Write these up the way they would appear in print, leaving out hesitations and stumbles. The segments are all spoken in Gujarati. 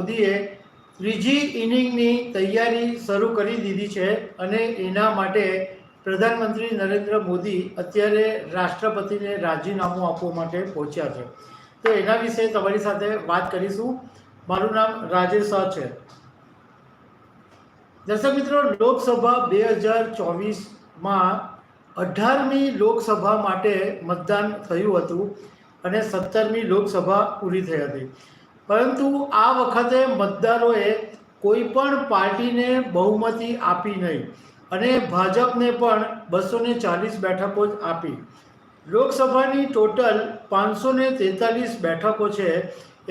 મોદીએ ત્રીજી ઇનિંગની તૈયારી શરૂ કરી દીધી છે અને એના માટે પ્રધાનમંત્રી નરેન્દ્ર મોદી અત્યારે રાષ્ટ્રપતિને રાજીનામું આપવા માટે પહોંચ્યા છે. તો એના વિશે તમારી સાથે વાત કરીશું. મારું નામ રાજેશ શાહ છે. દર્શક મિત્રો, લોકસભા 2024માં 18મી લોકસભા માટે મતદાન થયું હતું અને 17મી લોકસભા પૂરી થઈ હતી. પરંતુ આ વખતે મતદારોએ કોઈ પણ પાર્ટીને બહુમતી આપી નહીં અને ભાજપને પણ 240 બેઠકો જ આપી. લોકસભાની ટોટલ 543 બેઠકો છે.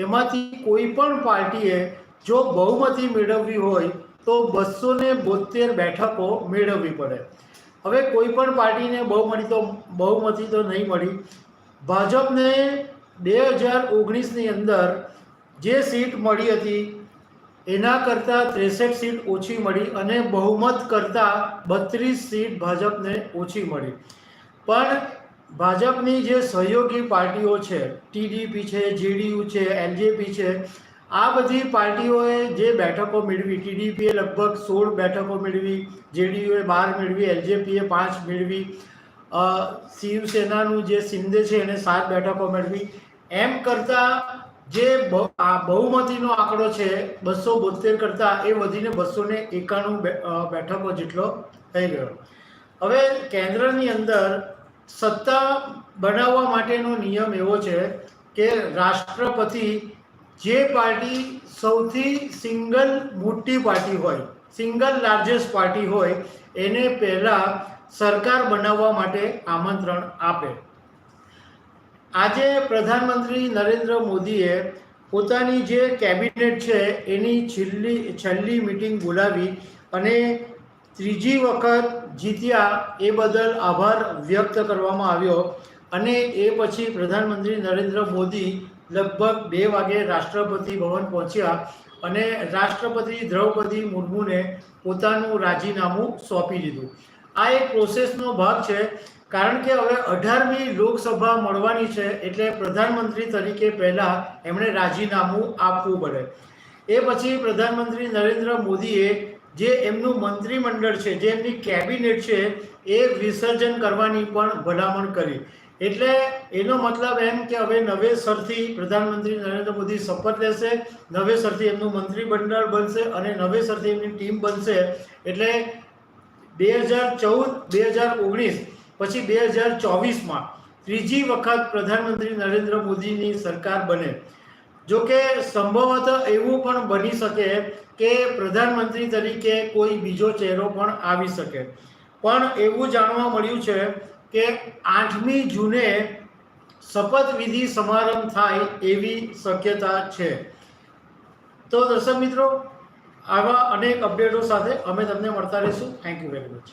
એમાંથી કોઈ પણ પાર્ટીએ જો બહુમતી મેળવવી હોય તો 272 બેઠકો મેળવવી પડે. હવે કોઈ પણ પાર્ટીને બહુમતી તો નહીં મળી. ભાજપને 2019ની અંદર જે સીટ મળી હતી એના કરતાં 63 સીટ ઓછી મળી અને બહુમત કરતાં 32 સીટ ભાજપને ઓછી મળી. પણ ભાજપની જે સહયોગી પાર્ટીઓ છે, ટીડીપી છે, જેડીયુ છે, એલજેપી છે, આ બધી પાર્ટીઓએ જે બેઠકો મેળવી, ટીડીપીએ લગભગ 16 બેઠકો મેળવી, જેડીયુએ 12 મેળવી, એલજેપીએ 5 મેળવી, શિવસેનાનું જે શિંદે છે એને 7 બેઠકો મેળવી. એમ કરતાં જે બહુમતીનો આંકડો છે 272 કરતાં એ વધીને 291 બેઠકો જેટલો થઈ ગયો. હવે કેન્દ્રની અંદર સત્તા બનાવવા માટેનો નિયમ એવો છે કે રાષ્ટ્રપતિ જે પાર્ટી સૌથી સિંગલ મોટી પાર્ટી હોય, સિંગલ લાર્જેસ્ટ પાર્ટી હોય, એને પહેલાં સરકાર બનાવવા માટે આમંત્રણ આપે. આજે પ્રધાનમંત્રી નરેન્દ્ર મોદીએ પોતાની જે કેબિનેટ છે એની છેલ્લી મિટિંગ બોલાવી અને ત્રીજી વખત જીત્યા એ બદલ આભાર વ્યક્ત કરવામાં આવ્યો. અને એ પછી પ્રધાનમંત્રી નરેન્દ્ર મોદી લગભગ 2 વાગે રાષ્ટ્રપતિ ભવન પહોંચ્યા અને રાષ્ટ્રપતિ દ્રૌપદી મુર્મુને પોતાનું રાજીનામું સોંપી દીધું. આ એક પ્રોસેસનો ભાગ છે, કારણ કે હવે 18મી લોકસભા મળવાની છે એટલે પ્રધાનમંત્રી તરીકે પહેલાં એમણે રાજીનામું આપવું પડે. એ પછી પ્રધાનમંત્રી નરેન્દ્ર મોદીએ જે એમનું મંત્રીમંડળ છે, જે એમની કેબિનેટ છે, એ વિસર્જન કરવાની પણ ભલામણ કરી. એટલે એનો મતલબ એમ કે હવે નવેસરથી પ્રધાનમંત્રી નરેન્દ્ર મોદી શપથ લેશે, નવેસરથી એમનું મંત્રીમંડળ બનશે અને નવેસરથી એમની ટીમ બનશે. એટલે 2014, 2019 પછી 2024માં ત્રીજી વખત પ્રધાનમંત્રી નરેન્દ્ર મોદીની સરકાર બને. જો કે સંભવતઃ એવું પણ બની શકે કે પ્રધાનમંત્રી તરીકે કોઈ બીજો ચહેરો પણ આવી શકે. પણ એવું જાણવા મળ્યું છે કે 8મી જૂને શપથવિધિ સમારંભ થાય એવી શક્યતા છે. તો દર્શક મિત્રો, આવા અનેક અપડેટો સાથે અમે તમને મળતા રહીશું. Thank you very much.